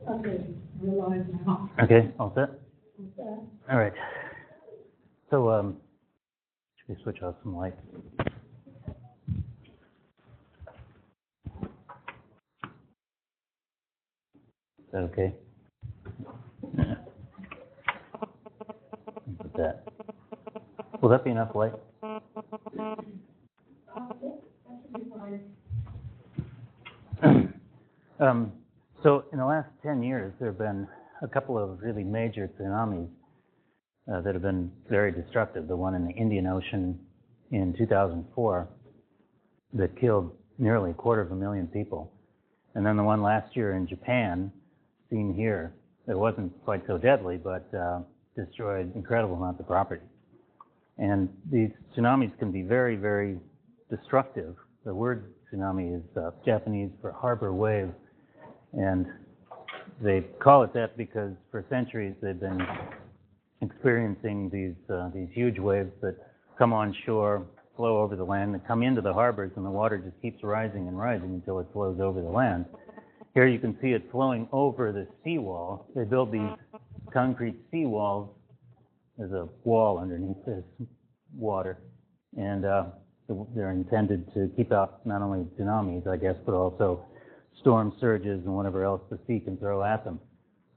Okay, we're live now. Okay, all set? Okay. All right. So, should we switch off some lights? Is that okay? Yeah. Put that. Will that be enough light? So in the last 10 years, there have been a couple of really major tsunamis that have been very destructive. The one in the Indian Ocean in 2004 that killed nearly 250,000 people. And then the one last year in Japan, seen here, that wasn't quite so deadly, but destroyed incredible amounts of property. And these tsunamis can be very, very destructive. The word tsunami is Japanese for harbor wave. And they call it that because for centuries they've been experiencing these huge waves that come on shore, flow over the land, and come into the harbors, and the water just keeps rising and rising until it flows over the land. Here you can see it flowing over the seawall. They build these concrete seawalls. There's a wall underneath this water, and they're intended to keep out not only tsunamis, I guess, but also storm surges and whatever else the sea can throw at them.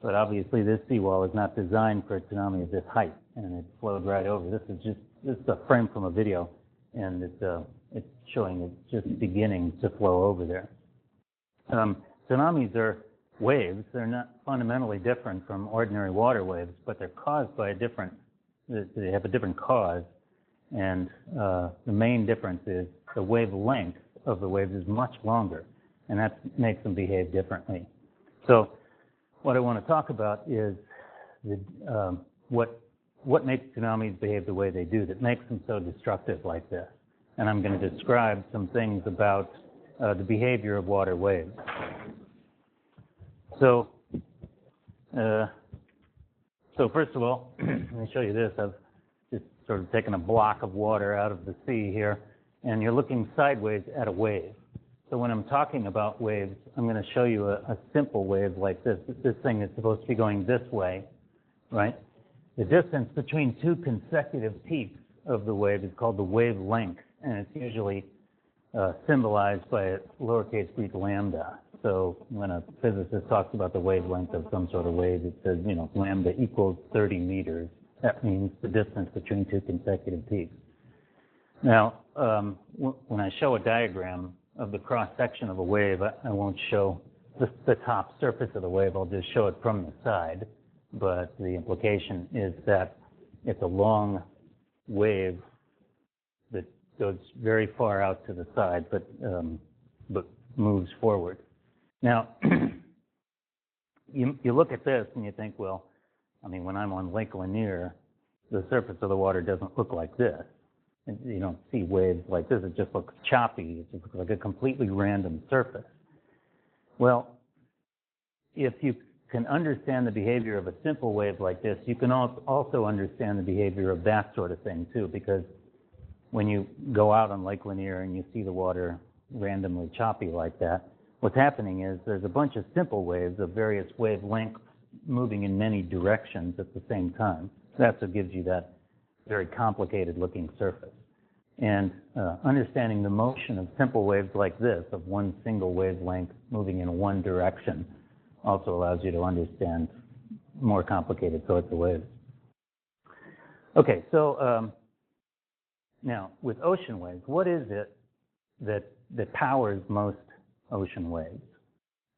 But obviously this seawall is not designed for a tsunami of this height, and it flowed right over. This is a frame from a video, and it's showing it's just beginning to flow over there. Tsunamis are waves. They're not fundamentally different from ordinary water waves, but they're caused by they have a different cause, and the main difference is the wavelength of the waves is much longer, and that makes them behave differently. So what I want to talk about is what makes tsunamis behave the way they do, that makes them so destructive like this. And I'm going to describe some things about the behavior of water waves. So first of all, let me show you this. I've just sort of taken a block of water out of the sea here, and you're looking sideways at a wave. So when I'm talking about waves, I'm going to show you a simple wave like this. This thing is supposed to be going this way, right? The distance between two consecutive peaks of the wave is called the wavelength, and it's usually symbolized by a lowercase Greek lambda. So when a physicist talks about the wavelength of some sort of wave, it says, lambda equals 30 meters. That means the distance between two consecutive peaks. Now, when I show a diagram of the cross-section of a wave, I won't show the top surface of the wave. I'll just show it from the side. But the implication is that it's a long wave that goes very far out to the side, but moves forward. Now, you look at this and you think, well, I mean, when I'm on Lake Lanier, the surface of the water doesn't look like this. You don't see waves like this. It just looks choppy. It just looks like a completely random surface. Well, if you can understand the behavior of a simple wave like this, you can also understand the behavior of that sort of thing, too, because when you go out on Lake Lanier and you see the water randomly choppy like that, what's happening is there's a bunch of simple waves of various wavelengths moving in many directions at the same time. That's what gives you that very complicated looking surface. And understanding the motion of simple waves like this, of one single wavelength moving in one direction, also allows you to understand more complicated sorts of waves. Okay, so now with ocean waves, what is it that powers most ocean waves?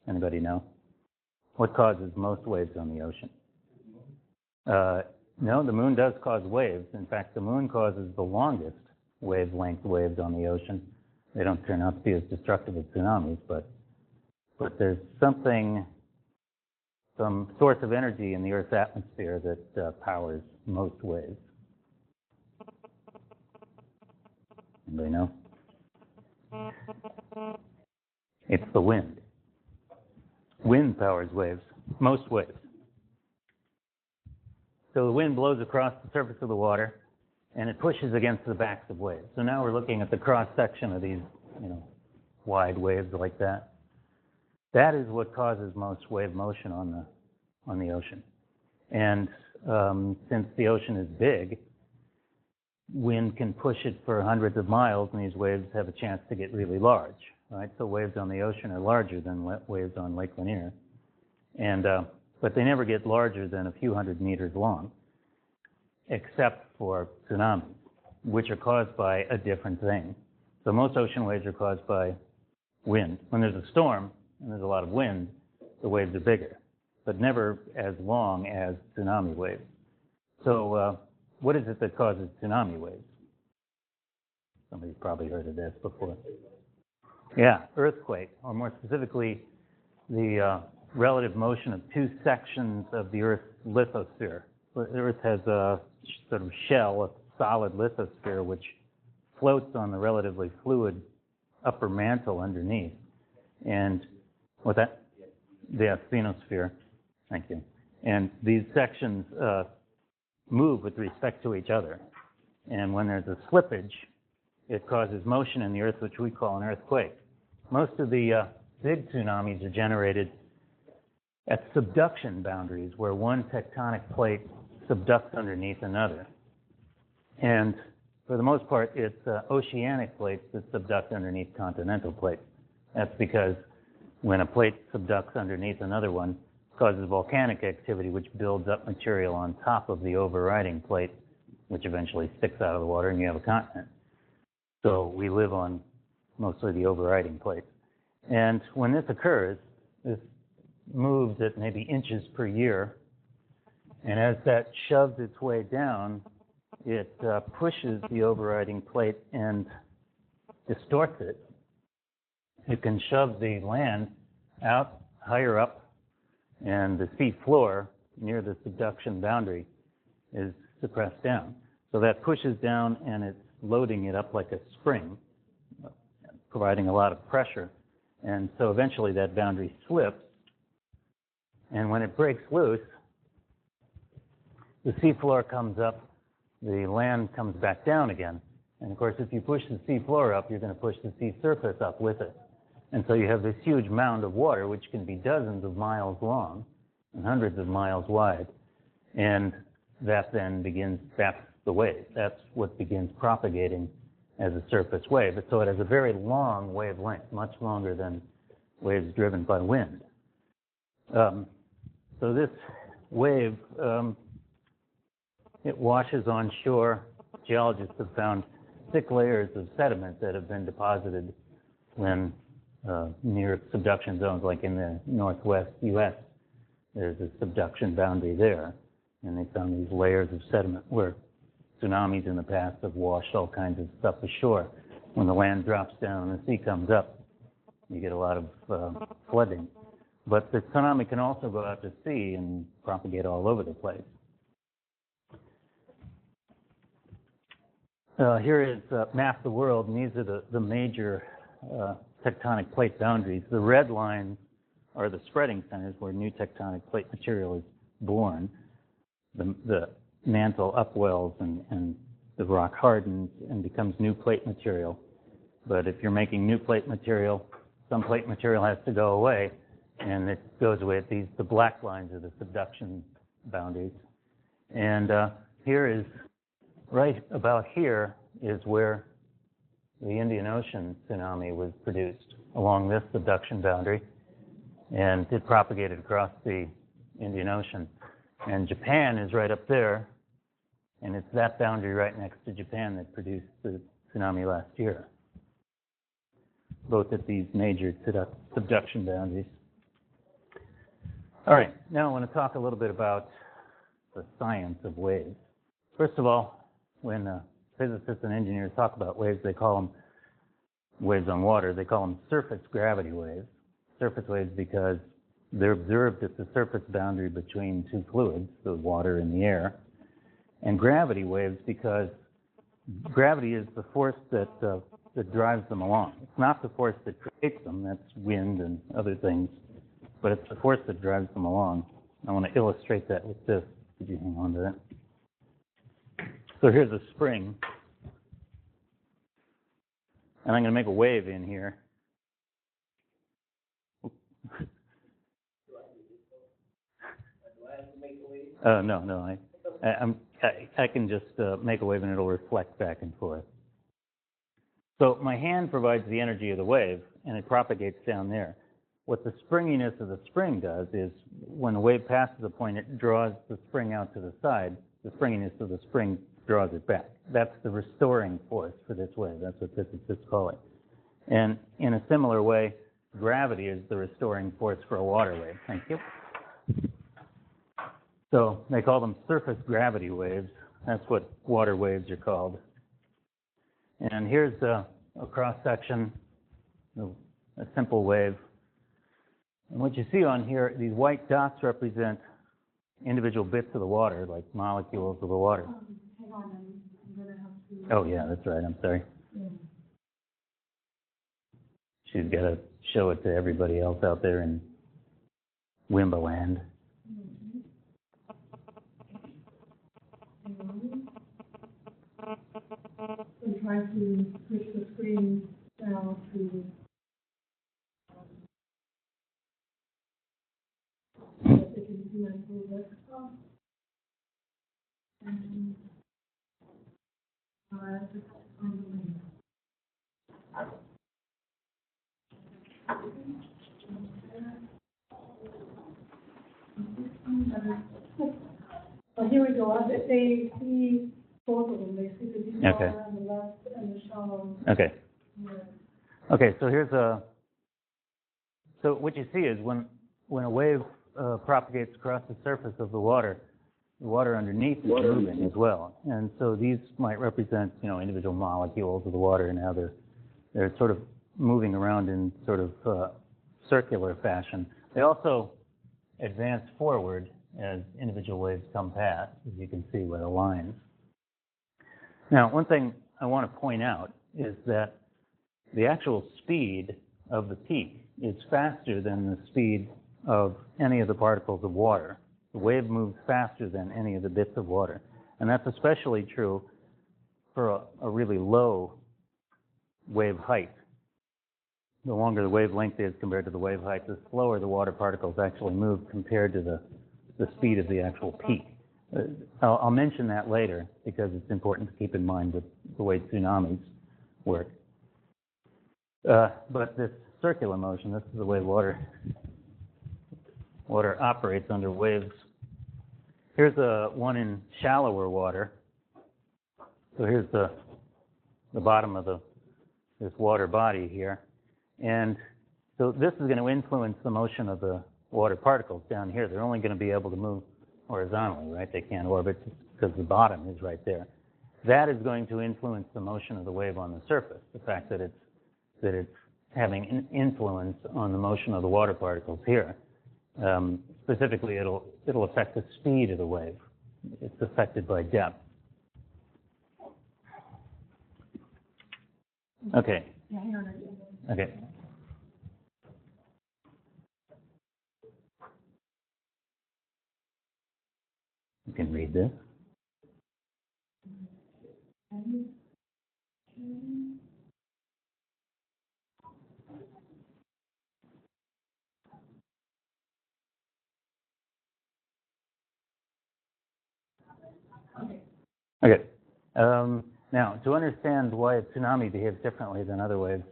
Anybody know? What causes most waves on the ocean? No, the moon does cause waves. In fact, the moon causes the longest wavelength waves on the ocean. They don't turn out to be as destructive as tsunamis, but there's some source of energy in the Earth's atmosphere that powers most waves. Anybody know? It's the wind. Wind powers waves, most waves. So the wind blows across the surface of the water, and it pushes against the backs of waves. So now we're looking at the cross-section of these, wide waves like that. That is what causes most wave motion on the ocean. And since the ocean is big, wind can push it for hundreds of miles, and these waves have a chance to get really large, right? So waves on the ocean are larger than waves on Lake Lanier, and but they never get larger than a few hundred meters long, except for tsunamis, which are caused by a different thing. So most ocean waves are caused by wind. When there's a storm and there's a lot of wind, the waves are bigger, but never as long as tsunami waves. So what is it that causes tsunami waves? Somebody's probably heard of this before. Yeah, earthquake, or more specifically, the relative motion of two sections of the Earth's lithosphere. The Earth has a sort of shell, a solid lithosphere, which floats on the relatively fluid upper mantle underneath. And what that? The asthenosphere. Thank you. And these sections move with respect to each other. And when there's a slippage, it causes motion in the Earth, which we call an earthquake. Most of the big tsunamis are generated at subduction boundaries, where one tectonic plate subducts underneath another. And for the most part, it's oceanic plates that subduct underneath continental plates. That's because when a plate subducts underneath another one, it causes volcanic activity, which builds up material on top of the overriding plate, which eventually sticks out of the water, and you have a continent. So we live on mostly the overriding plate. And when this occurs, this moves at maybe inches per year, and as that shoves its way down, it pushes the overriding plate and distorts it. It can shove the land out higher up, and the sea floor near the subduction boundary is suppressed down. So that pushes down, and it's loading it up like a spring, providing a lot of pressure. And so eventually that boundary slips, and when it breaks loose, the seafloor comes up, the land comes back down again. And of course, if you push the seafloor up, you're going to push the sea surface up with it. And so you have this huge mound of water, which can be dozens of miles long and hundreds of miles wide. And that then begins, that's the wave. That's what begins propagating as a surface wave. So it has a very long wavelength, much longer than waves driven by wind. So this wave, it washes on shore. Geologists have found thick layers of sediment that have been deposited when near subduction zones, like in the northwest U.S. There's a subduction boundary there, and they found these layers of sediment where tsunamis in the past have washed all kinds of stuff ashore. When the land drops down and the sea comes up, you get a lot of flooding. But the tsunami can also go out to sea and propagate all over the place. Here is a map of the world, and these are the major tectonic plate boundaries. The red lines are the spreading centers where new tectonic plate material is born. The mantle upwells and the rock hardens and becomes new plate material. But if you're making new plate material, some plate material has to go away, and it goes away at the black lines are the subduction boundaries. And here is, right about here is where the Indian Ocean tsunami was produced, along this subduction boundary, and it propagated across the Indian Ocean. And Japan is right up there, and it's that boundary right next to Japan that produced the tsunami last year, both at these major subduction boundaries. All right, now I want to talk a little bit about the science of waves. First of all, when physicists and engineers talk about waves, they call them waves on water. They call them surface gravity waves. Surface waves because they're observed at the surface boundary between two fluids, the water and the air. And gravity waves because gravity is the force that drives them along. It's not the force that creates them, that's wind and other things, but it's the force that drives them along. I want to illustrate that with this. Could you hang on to that? So here's a spring, and I'm going to make a wave in here. No. I can just make a wave and it'll reflect back and forth. So my hand provides the energy of the wave, and it propagates down there. What the springiness of the spring does is when the wave passes a point, it draws the spring out to the side. The springiness of the spring draws it back. That's the restoring force for this wave. That's what physicists call it. And in a similar way, gravity is the restoring force for a water wave. Thank you. So they call them surface gravity waves. That's what water waves are called. And here's a cross-section, a simple wave. And what you see on here, these white dots represent individual bits of the water, like molecules of the water. Hang on, I'm going to have to... Oh, yeah, that's right. I'm sorry. Yeah. She's got to show it to everybody else out there in Wimbaland. I'm trying to switch the screen now to so that they can see my full desktop. And just on the link. Oh, here we go. They see both of them. They see the deep Okay. water on the left and the shallow. Okay. Here. Okay, so here's so what you see is when a wave propagates across the surface of the water underneath is moving as well. And so these might represent, individual molecules of the water and how they're sort of moving around in sort of circular fashion. They also advance forward as individual waves come past, as you can see by the lines. Now, one thing I want to point out is that the actual speed of the peak is faster than the speed of any of the particles of water. The wave moves faster than any of the bits of water. And that's especially true for a really low wave height. The longer the wavelength is compared to the wave height, the slower the water particles actually move compared to the speed of the actual peak. I'll mention that later because it's important to keep in mind with the way tsunamis work. But this circular motion, this is the way water operates under waves. Here's one in shallower water. So here's the bottom of this water body here. And so this is going to influence the motion of the water particles down here. They're only going to be able to move horizontally, right? They can't orbit because the bottom is right there. That is going to influence the motion of the wave on the surface, the fact that it's having an influence on the motion of the water particles here. Specifically, it'll affect the speed of the wave. It's affected by depth. Okay. Yeah, hang on. Okay. You can read this. Okay. Now, to understand why a tsunami behaves differently than other waves,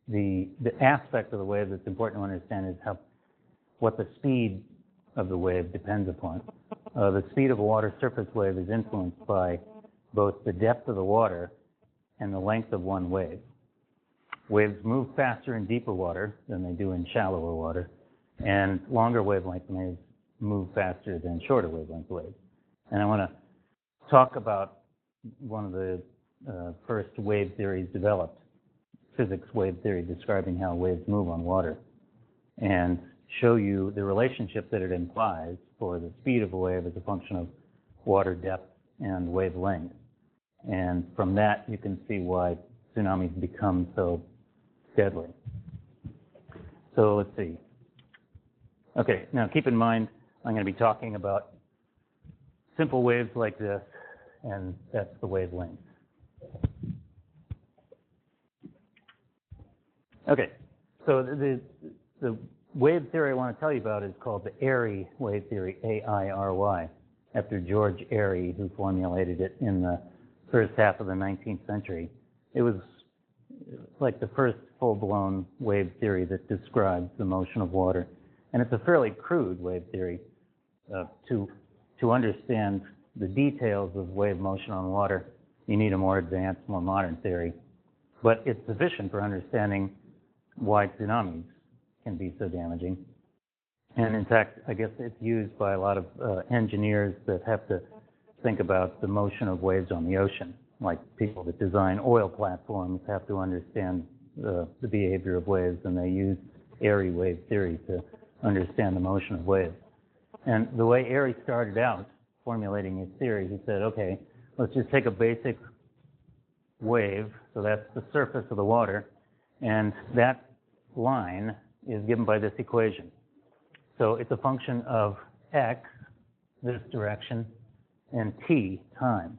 the aspect of the wave that's important to understand is what the speed of the wave depends upon. The speed of a water surface wave is influenced by both the depth of the water and the length of one wave. Waves move faster in deeper water than they do in shallower water, and longer wavelength waves move faster than shorter wavelength waves. And I want to talk about one of the first wave theories developed, physics wave theory describing how waves move on water, and show you the relationship that it implies for the speed of a wave as a function of water depth and wavelength. And from that, you can see why tsunamis become so deadly. So let's see. Okay, now keep in mind, I'm going to be talking about simple waves like this, and that's the wavelength. Okay, so the wave theory I want to tell you about is called the Airy wave theory, A-I-R-Y, after George Airy, who formulated it in the first half of the 19th century. It was like the first full-blown wave theory that describes the motion of water. And it's a fairly crude wave theory. To understand the details of wave motion on water, you need a more advanced, more modern theory. But it's sufficient for understanding why tsunamis can be so damaging. And in fact, I guess it's used by a lot of engineers that have to think about the motion of waves on the ocean. Like people that design oil platforms have to understand the behavior of waves, and they use Airy wave theory to understand the motion of waves. And the way Airy started out formulating his theory, he said, okay, let's just take a basic wave, so that's the surface of the water, and that line is given by this equation. So it's a function of x, this direction, and t, time.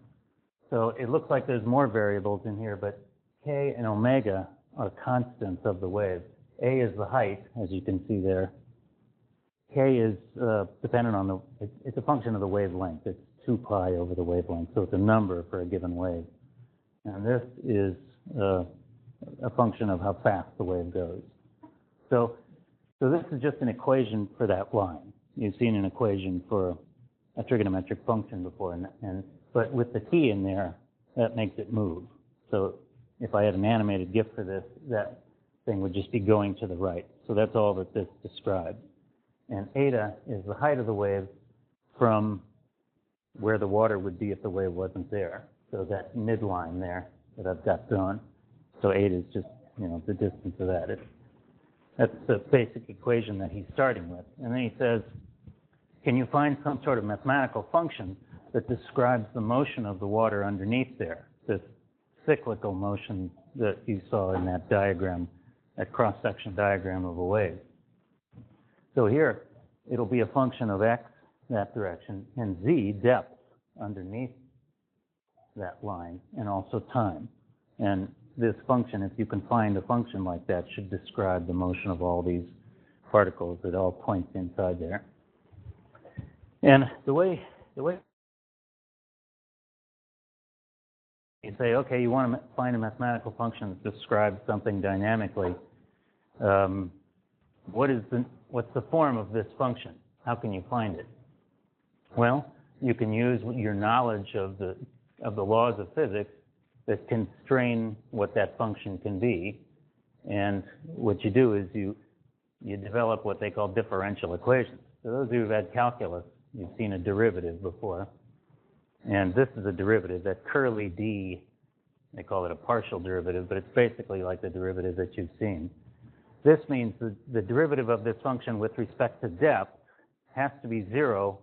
So it looks like there's more variables in here, but k and omega are constants of the wave. A is the height, as you can see there. K is dependent on it's a function of the wavelength. It's 2 pi over the wavelength, so it's a number for a given wave. And this is a function of how fast the wave goes. So this is just an equation for that line. You've seen an equation for a trigonometric function before, but with the t in there, that makes it move. So if I had an animated GIF for this, that thing would just be going to the right. So that's all that this describes. And eta is the height of the wave from where the water would be if the wave wasn't there. So that midline there that I've got drawn. So eta is just, the distance of that. That's the basic equation that he's starting with. And then he says, can you find some sort of mathematical function that describes the motion of the water underneath there, this cyclical motion that you saw in that diagram, that cross-section diagram of a wave? So here, it'll be a function of x, that direction, and z, depth, underneath that line, and also time. And this function, if you can find a function like that, should describe the motion of all these particles at all points inside there. And the way you say, okay, you want to find a mathematical function that describes something dynamically. What's the form of this function? How can you find it? Well, you can use your knowledge of the laws of physics that constrain what that function can be. And what you do is you develop what they call differential equations. So those of you who've had calculus, you've seen a derivative before. And this is a derivative, that curly d, they call it a partial derivative, but it's basically like the derivative that you've seen. This means the derivative of this function with respect to depth has to be 0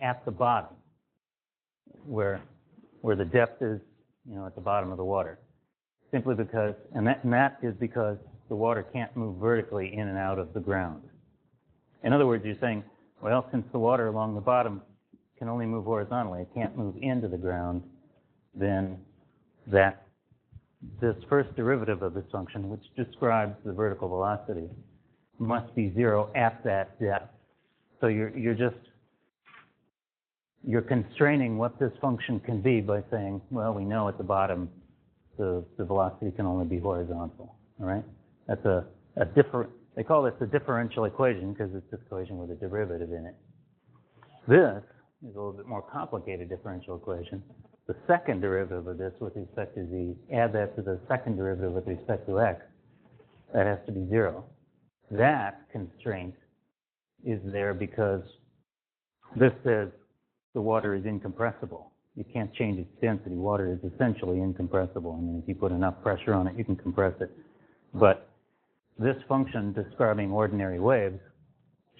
at the bottom, where the depth is, at the bottom of the water. Simply because, and that is because the water can't move vertically in and out of the ground. In other words, you're saying, well, since the water along the bottom can only move horizontally, it can't move into the ground, then this first derivative of this function, which describes the vertical velocity, must be 0 at that depth. So you're constraining what this function can be by saying, well, we know at the bottom the velocity can only be horizontal. All right? That's they call this a differential equation because it's an equation with a derivative in it. This is a little bit more complicated differential equation. The second derivative of this with respect to z, add that to the second derivative with respect to x, that has to be 0. That constraint is there because this says the water is incompressible. You can't change its density. Water is essentially incompressible. I mean, if you put enough pressure on it, you can compress it. But this function describing ordinary waves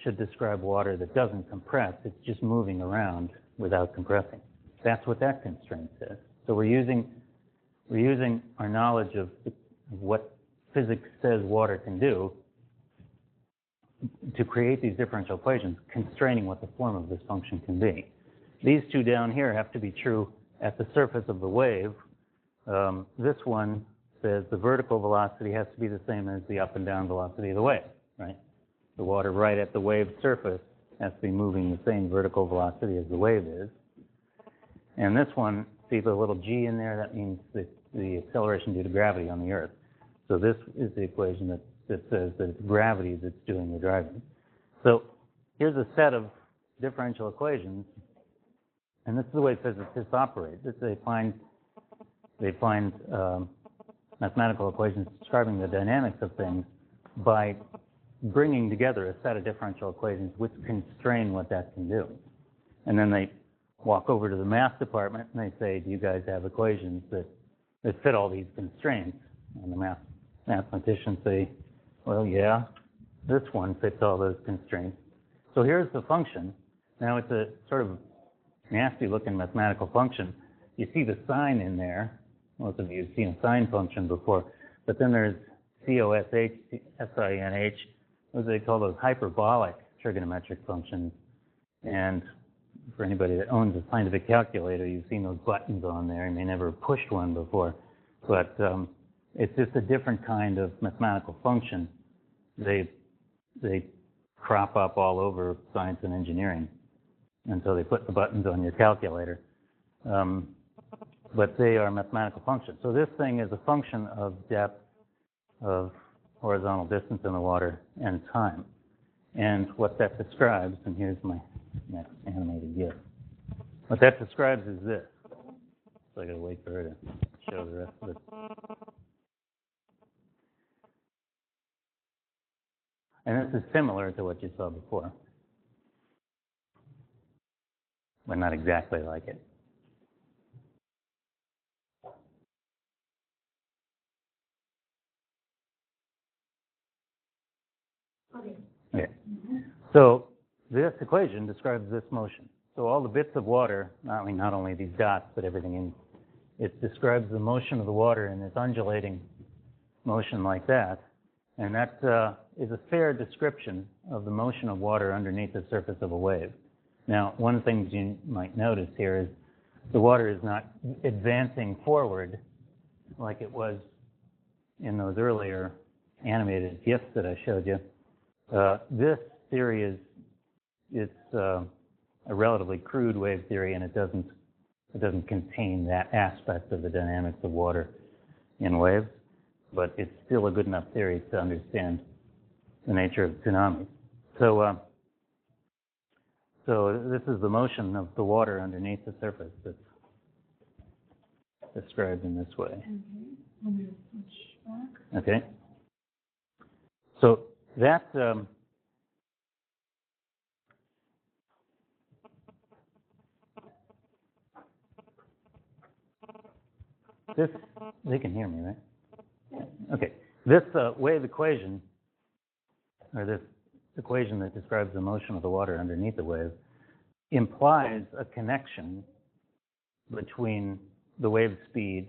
should describe water that doesn't compress. It's just moving around without compressing. That's what that constraint says. So we're using our knowledge of what physics says water can do to create these differential equations, constraining what the form of this function can be. These two down here have to be true at the surface of the wave. This one says the vertical velocity has to be the same as the up and down velocity of the wave, right? The water right at the wave surface has to be moving the same vertical velocity as the wave is. And this one, see the little g in there? That means the acceleration due to gravity on the Earth. So this is the equation that says that it's gravity that's doing the driving. So here's a set of differential equations, and this is the way physicists operate. They find mathematical equations describing the dynamics of things by bringing together a set of differential equations which constrain what that can do. And then they walk over to the math department and they say, do you guys have equations that fit all these constraints? And the mathematicians say, well, yeah, this one fits all those constraints. So here's the function. Now it's a sort of nasty looking mathematical function. You see the sign in there. Most of you have seen a sine function before. But then there's COSH, SINH. What do they call those? Hyperbolic trigonometric functions. And for anybody that owns a scientific calculator, you've seen those buttons on there. You may never have pushed one before. But it's just a different kind of mathematical function. They crop up all over science and engineering. And so they put the buttons on your calculator. But they are mathematical functions. So this thing is a function of depth, of horizontal distance in the water, and time. And what that describes, and here's my next animated GIF. What that describes is this. So I gotta wait for her to show the rest of it. And this is similar to what you saw before, but not exactly like it. Okay. So this equation describes this motion. So all the bits of water, not only these dots, but everything in it describes the motion of the water in this undulating motion like that. And that is a fair description of the motion of water underneath the surface of a wave. Now, one of the things you might notice here is the water is not advancing forward like it was in those earlier animated GIFs that I showed you. This theory is a relatively crude wave theory, and it doesn't contain that aspect of the dynamics of water in waves, but it's still a good enough theory to understand the nature of tsunamis. So this is the motion of the water underneath the surface that's described in this way. Okay, let me switch back. Okay. So that this, they can hear me, right? Okay. This wave equation, or this equation that describes the motion of the water underneath the wave, implies a connection between the wave speed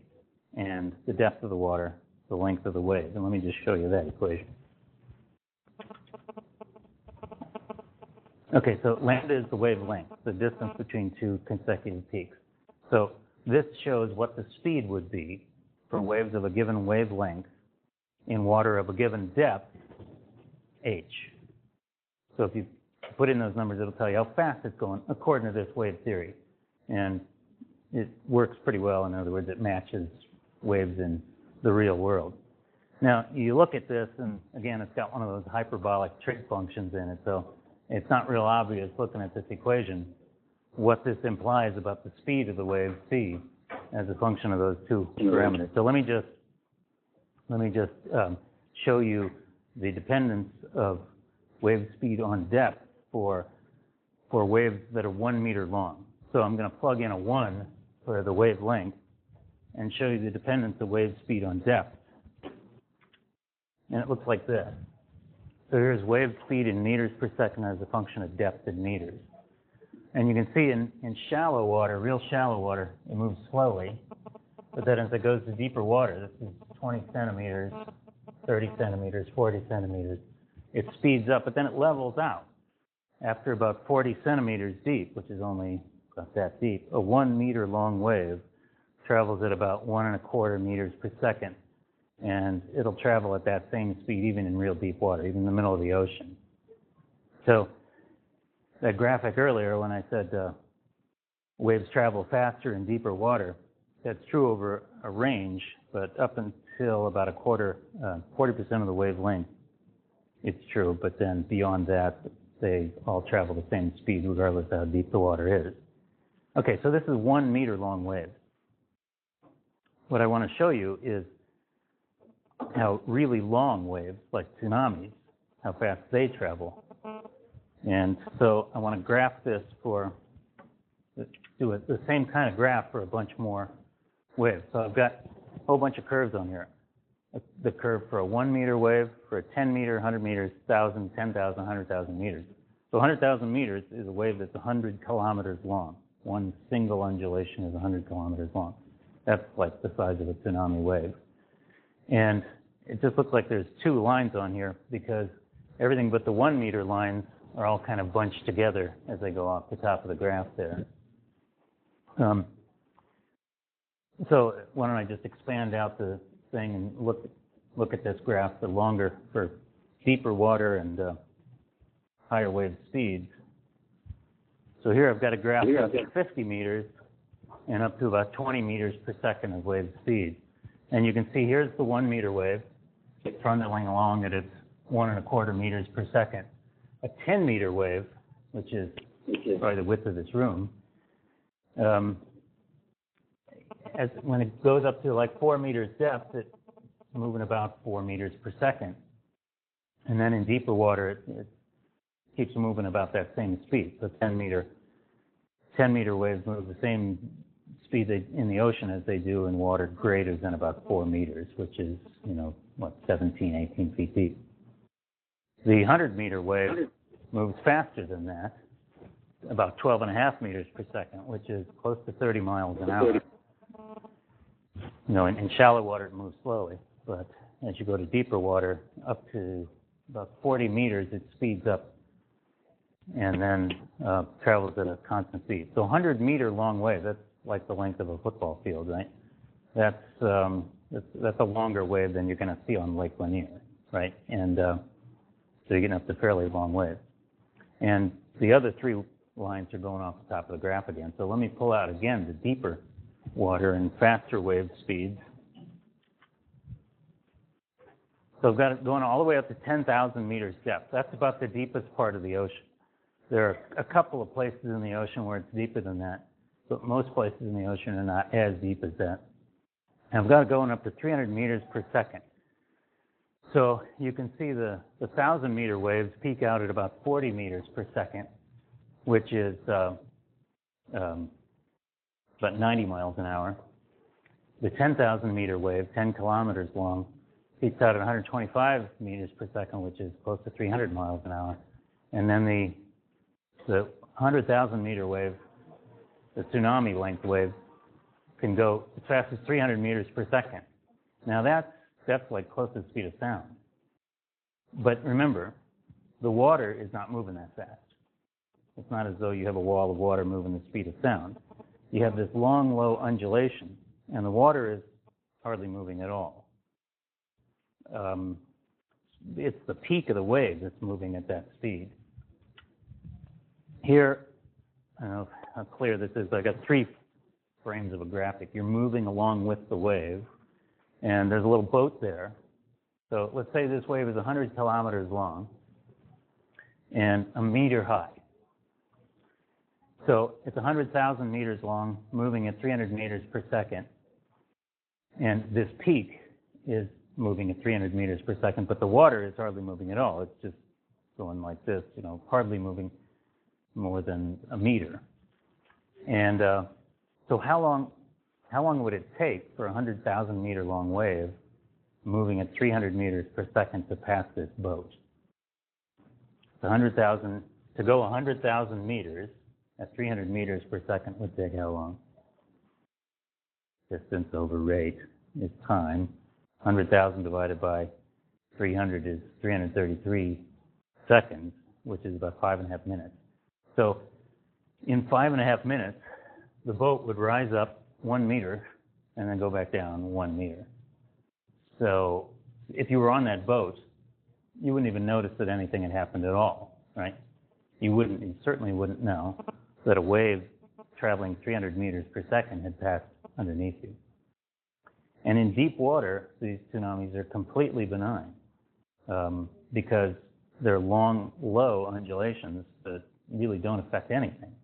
and the depth of the water, the length of the wave. And let me just show you that equation. Okay, so lambda is the wavelength, the distance between two consecutive peaks. So this shows what the speed would be for waves of a given wavelength in water of a given depth, h. So if you put in those numbers, it'll tell you how fast it's going according to this wave theory. And it works pretty well. In other words, it matches waves in the real world. Now, you look at this, and again, it's got one of those hyperbolic trig functions in it, so it's not real obvious looking at this equation what this implies about the speed of the wave c as a function of those two parameters. So let me just show you the dependence of wave speed on depth for waves that are 1 meter long. So I'm going to plug in a 1 for the wavelength and show you the dependence of wave speed on depth. And it looks like this. So here's wave speed in meters per second as a function of depth in meters. And you can see in shallow water, real shallow water, it moves slowly. But then as it goes to deeper water, this is 20 centimeters, 30 centimeters, 40 centimeters, it speeds up, but then it levels out. After about 40 centimeters deep, which is only about that deep, a 1 meter long wave travels at about 1 1/4 meters per second and it'll travel at that same speed even in real deep water, even in the middle of the ocean. So that graphic earlier when I said waves travel faster in deeper water, that's true over a range, but up until about 40% of the wavelength, it's true, but then beyond that, they all travel the same speed regardless of how deep the water is. Okay, so this is 1 meter long wave. What I want to show you is how really long waves, like tsunamis, how fast they travel. And so I want to graph this do the same kind of graph for a bunch more waves. So I've got a whole bunch of curves on here. The curve for a 1 meter wave, for a 10 meter, 100 meters, 1,000, 10,000, 100,000 meters. So 100,000 meters is a wave that's 100 kilometers long. One single undulation is 100 kilometers long. That's like the size of a tsunami wave. And it just looks like there's two lines on here because everything but the 1 meter lines are all kind of bunched together as they go off the top of the graph there. So why don't I just expand out the thing and look at this graph for deeper water and higher wave speeds. So here I've got a graph up to 50 meters and up to about 20 meters per second of wave speed. And you can see here's the 1 meter wave trundling along at its 1.25 meters per second. A 10 meter wave, which is probably the width of this room, when it goes up to like 4 meters depth, it's moving about 4 meters per second. And then in deeper water, it keeps moving about that same speed. So 10 meter waves move the same speed in the ocean as they do in water greater than about 4 meters, which is, 17, 18 feet deep. The 100 meter wave moves faster than that, about 12.5 meters per second, which is close to 30 miles an hour. In shallow water it moves slowly, but as you go to deeper water, up to about 40 meters, it speeds up and then travels at a constant speed. So 100 meter long wave, that's like the length of a football field, right? That's a longer wave than you're going to see on Lake Lanier, right? And so you're getting up to fairly long waves. And the other three lines are going off the top of the graph again. So let me pull out again the deeper water and faster wave speeds. So I've got it going all the way up to 10,000 meters depth. That's about the deepest part of the ocean. There are a couple of places in the ocean where it's deeper than that, but most places in the ocean are not as deep as that. And I've got it going up to 300 meters per second. So you can see the 1,000 meter waves peak out at about 40 meters per second, which is about 90 miles an hour. The 10,000 meter wave, 10 kilometers long, peaks out at 125 meters per second, which is close to 300 miles an hour. And then the 100,000 meter wave, the tsunami length wave, can go as fast as 300 meters per second. Now that's like close to the speed of sound. But remember, the water is not moving that fast. It's not as though you have a wall of water moving the speed of sound. You have this long, low undulation, and the water is hardly moving at all. It's the peak of the wave that's moving at that speed. Here, I don't know how clear this is, but I got 3 frames of a graphic. You're moving along with the wave, and there's a little boat there. So let's say this wave is 100 kilometers long and a meter high. So it's 100,000 meters long, moving at 300 meters per second. And this peak is moving at 300 meters per second, but the water is hardly moving at all. It's just going like this, hardly moving more than a meter. And so how long would it take for a 100,000 meter long wave moving at 300 meters per second to pass this boat? To go 100,000 meters at 300 meters per second would take how long? Distance over rate is time. 100,000 divided by 300 is 333 seconds, which is about 5.5 minutes. So in 5.5 minutes, the boat would rise up 1 meter and then go back down 1 meter. So if you were on that boat, you wouldn't even notice that anything had happened at all, right? You certainly wouldn't know that a wave traveling 300 meters per second had passed underneath you. And in deep water, these tsunamis are completely benign because they're long, low undulations that really don't affect anything.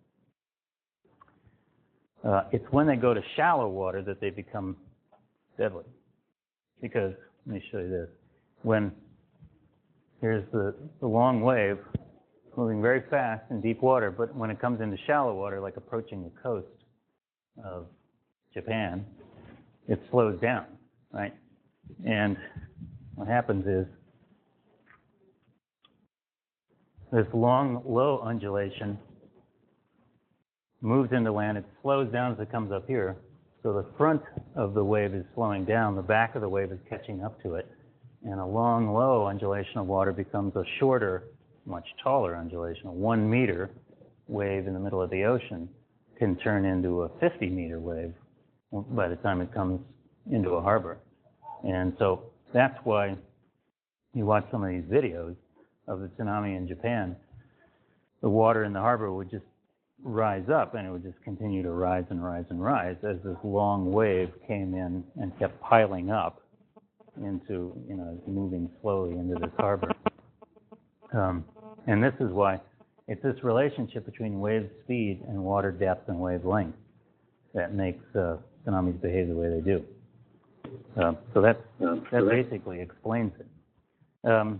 It's when they go to shallow water that they become deadly. Because, let me show you this. Here's the long wave moving very fast in deep water, but when it comes into shallow water, like approaching the coast of Japan, it slows down, right? And what happens is this long, low undulation moves into land. It slows down as it comes up here. So the front of the wave is slowing down. The back of the wave is catching up to it. And a long, low undulation of water becomes a shorter, much taller undulation. A 1 meter wave in the middle of the ocean can turn into a 50-meter wave by the time it comes into a harbor. And so that's why you watch some of these videos of the tsunami in Japan. The water in the harbor would just rise up, and it would just continue to rise and rise and rise as this long wave came in and kept piling up into, moving slowly into this harbor. And this is why it's this relationship between wave speed and water depth and wavelength that makes tsunamis behave the way they do. So that basically explains it. I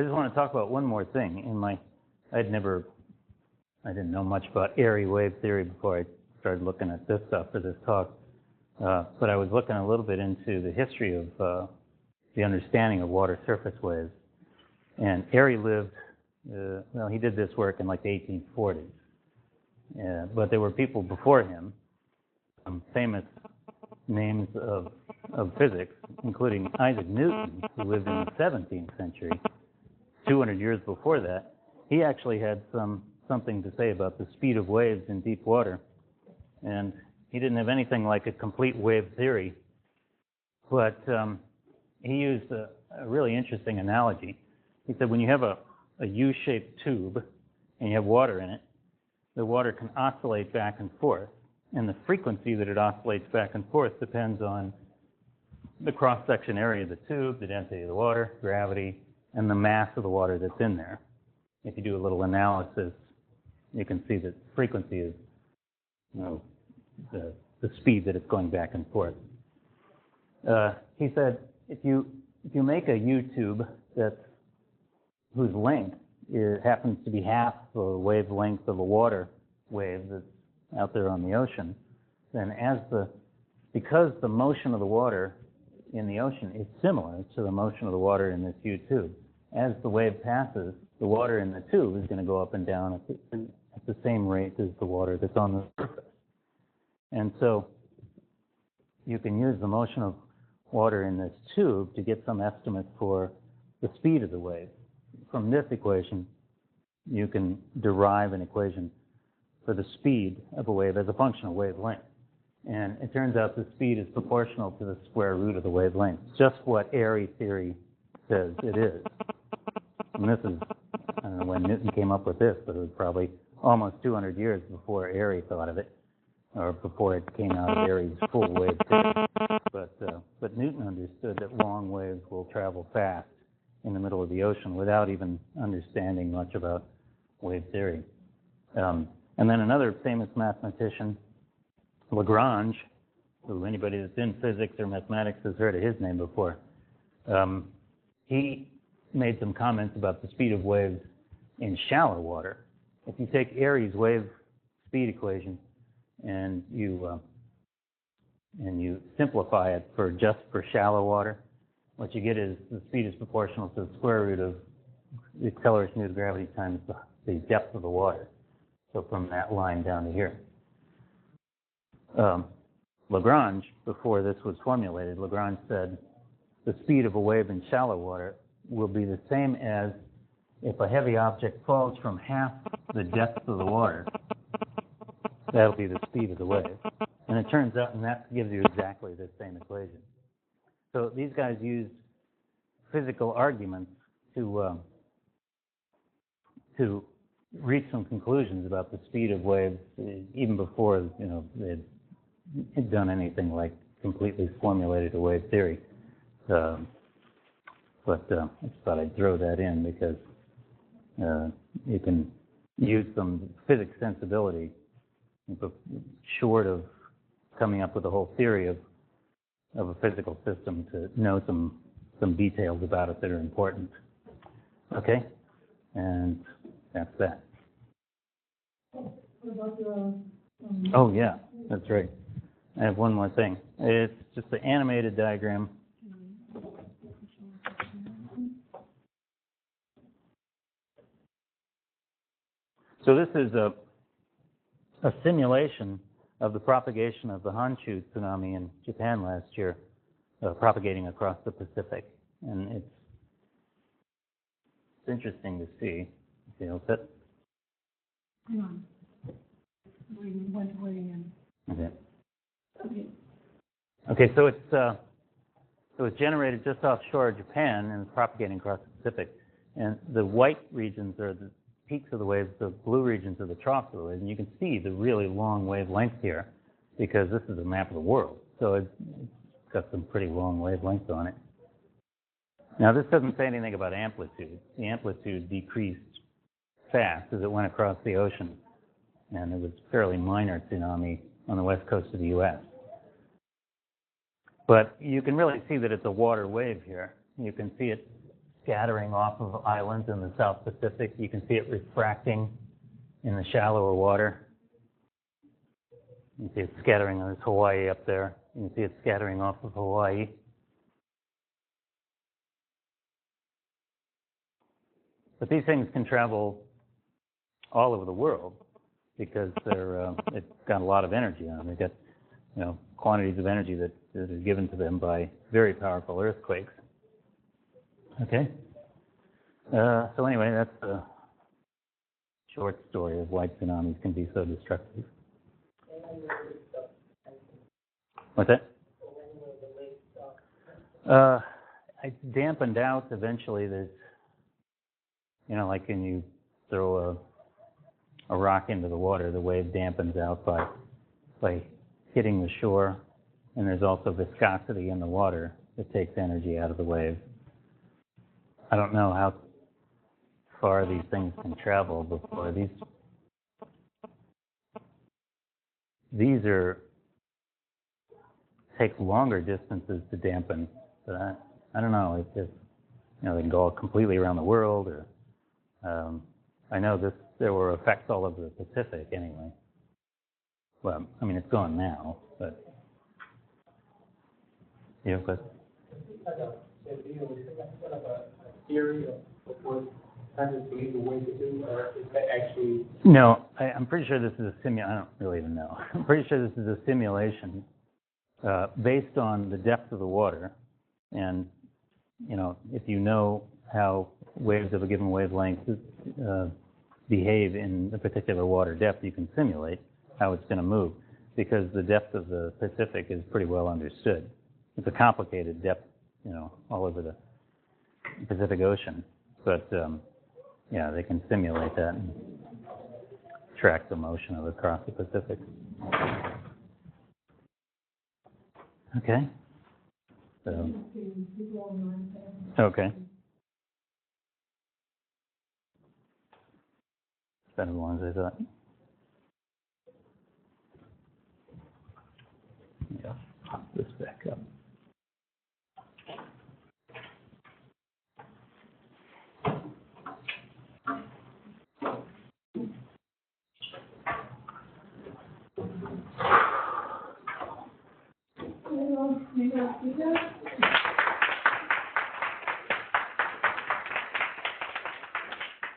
just want to talk about one more thing. I didn't know much about airy wave theory before I started looking at this stuff for this talk. But I was looking a little bit into the history of the understanding of water surface waves. And Airy lived, he did this work in like the 1840s. But there were people before him, some famous names of physics, including Isaac Newton, who lived in the 17th century. 200 years before that, he actually had something to say about the speed of waves in deep water. And he didn't have anything like a complete wave theory, but he used a really interesting analogy. He said when you have a U-shaped tube and you have water in it, the water can oscillate back and forth. And the frequency that it oscillates back and forth depends on the cross-section area of the tube, the density of the water, gravity, and the mass of the water that's in there. If you do a little analysis, you can see that frequency is the speed that it's going back and forth. He said if you make a U-tube whose length happens to be half the wavelength of a water wave that's out there on the ocean, then because the motion of the water in the ocean is similar to the motion of the water in this U-tube, as the wave passes, the water in the tube is going to go up and down at the same rate as the water that's on the surface. And so you can use the motion of water in this tube to get some estimate for the speed of the wave. From this equation, you can derive an equation for the speed of a wave as a function of wavelength. And it turns out the speed is proportional to the square root of the wavelength, just what Airy theory says it is. And this is, I don't know when Newton came up with this, but it was probably almost 200 years before Airy thought of it, or before it came out of Airy's full wave theory. But Newton understood that long waves will travel fast in the middle of the ocean without even understanding much about wave theory. And then another famous mathematician, Lagrange, who anybody that's in physics or mathematics has heard of his name before, he made some comments about the speed of waves in shallow water. If you take Airy's wave speed equation and you simplify it just for shallow water, what you get is the speed is proportional to the square root of the acceleration due to gravity times the depth of the water. So from that line down to here. Lagrange, before this was formulated, Lagrange said the speed of a wave in shallow water will be the same as if a heavy object falls from half the depth of the water. That'll be the speed of the wave. And it turns out, and that gives you exactly the same equation. So these guys used physical arguments to reach some conclusions about the speed of waves, even before they had done anything like completely formulated a wave theory. But I just thought I'd throw that in because you can use some physics sensibility, but short of coming up with a whole theory of a physical system, to know some details about it that are important. Okay, and that's that. What about the, Oh yeah, that's right. I have one more thing. It's just an animated diagram. So this is a simulation of the propagation of the Honshu tsunami in Japan last year, propagating across the Pacific. And it's interesting to see. You know, that. hang on. We went way in. Okay. Okay. Okay, so it's generated just offshore of Japan and it's propagating across the Pacific. And the white regions are the peaks of the waves, the blue regions are the troughs of the waves. And you can see the really long wavelength here because this is a map of the world. So it's got some pretty long wavelengths on it. Now, this doesn't say anything about amplitude. The amplitude decreased fast as it went across the ocean. And it was fairly minor tsunami on the west coast of the U.S. But you can really see that it's a water wave here. You can see it scattering off of islands in the South Pacific. You can see it refracting in the shallower water. You can see it scattering on Hawaii up there. You can see it scattering off of Hawaii. But these things can travel all over the world because they've got a lot of energy on them. They've got quantities of energy that are given to them by very powerful earthquakes. Okay. So anyway, that's a short story of why tsunamis can be so destructive. What's that? It's dampened out eventually. There's, like when you throw a rock into the water, the wave dampens out by hitting the shore, and there's also viscosity in the water that takes energy out of the wave. I don't know how far these things can travel before these take longer distances to dampen. But I don't know if they can go completely around the world, or I know there were effects all over the Pacific anyway. Well, I mean, it's gone now, but yeah, but. Theory of what happens to the way to do, or is that actually? No, I'm pretty sure this is a simulation. I don't really even know. I'm pretty sure this is a simulation based on the depth of the water, and if you know how waves of a given wavelength behave in a particular water depth, you can simulate how it's going to move, because the depth of the Pacific is pretty well understood. It's a complicated depth, all over the Pacific Ocean, but they can simulate that and track the motion of it across the Pacific. Okay. So. Okay. Better ones, I thought. Yeah, pop this back up.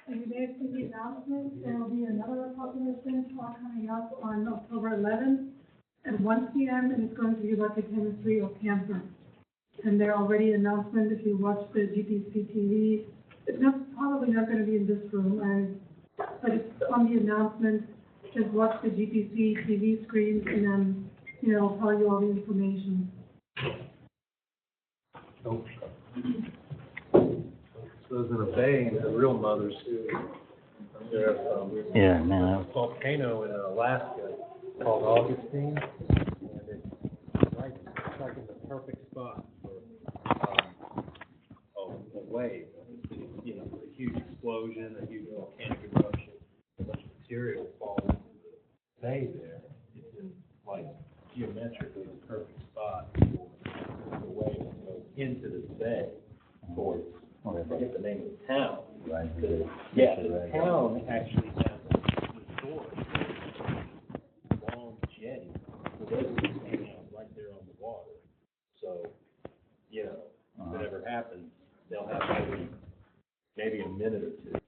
Related to the announcement, there will be another popular event talk coming up on October 11th at 1 p.m. and it's going to be about the chemistry of cancer. And there are already announcements if you watch the GPC TV. It's probably not going to be in this room, but it's on the announcement. Just watch the GPC TV screens and then, I'll tell you all the information. Oh, So there's in a bay, the real mothers too. There's Yeah, man, a volcano in Alaska called Augustine, and it's like in the perfect spot for a wave. You know, a huge explosion, a huge volcanic eruption, a bunch of material falls into the bay there. It's in like geometrically the perfect spot for the wave to go into this bay. For I forget the name of the town. right. Yeah, the town actually